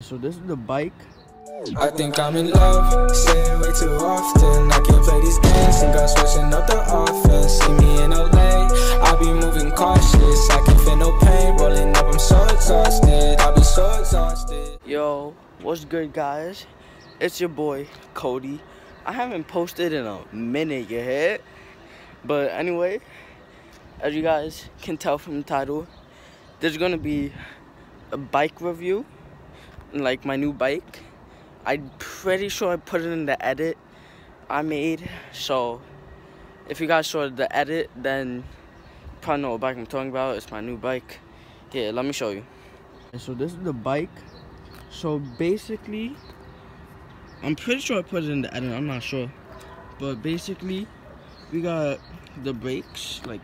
So this is the bike. I think I'm in love, saying way too often. I can't play these games, think I'm switching up the offense. See me in LA, I be moving cautious. I can feel no pain, rolling up, I'm so exhausted. I be so exhausted. Yo, what's good, guys? It's your boy, Cody. I haven't posted in a minute yet. But anyway, as you guys can tell from the title, there's gonna be a bike review, like my new bike. I'm pretty sure I put it in the edit I made, so if you guys saw the edit, then you probably know what bike I'm talking about. It's my new bike. Here, let me show you. So this is the bike. So basically, I'm pretty sure I put it in the edit, I'm not sure. But basically, we got the brakes, like,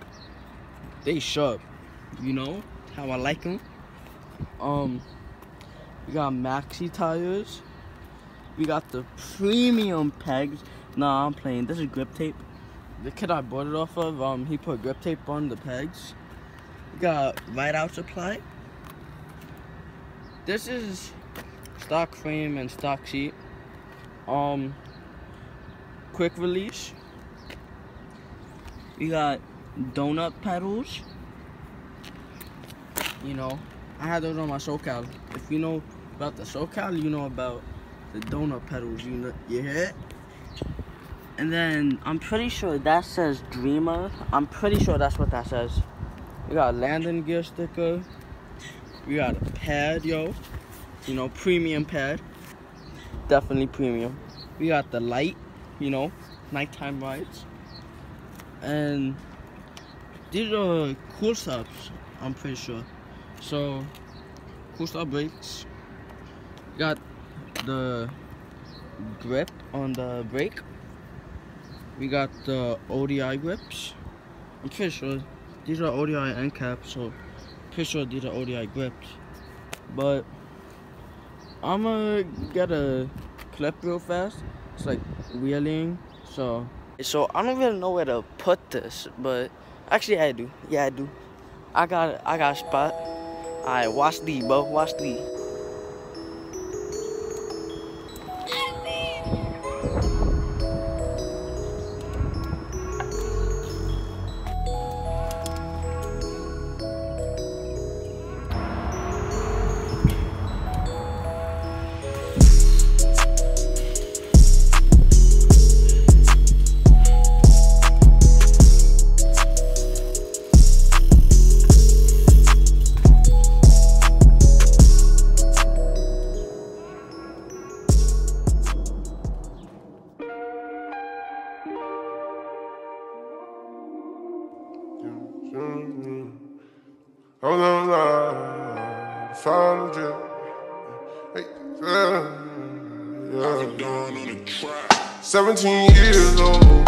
they sharp, you know, how I like them. We got maxi tires. We got the premium pegs. Nah, I'm playing. This is grip tape. The kid I bought it off of, he put grip tape on the pegs. We got ride out supply. This is stock frame and stock seat. Quick release. We got donut pedals. You know, I had those on my SoCal. If you know about the SoCal, you know about the donut pedals, you know, you hear it? And then I'm pretty sure that says Dreamer. I'm pretty sure that's what that says. We got a landing gear sticker. We got a pad, yo. You know, premium pad. Definitely premium. We got the light, you know, nighttime rides. And these are cool stops, I'm pretty sure. So, cool stop brakes. We got the grip on the brake. We got the ODI grips. I'm pretty sure these are ODI end caps, so pretty sure these are ODI grips. But I'm gonna get a clip real fast. It's like wheeling, so I don't really know where to put this, but actually I do. Yeah, I do. I got a spot. Alright, watch these, bro. Watch these. Hold on, line, follow drip. Hey, yeah. 17 years old.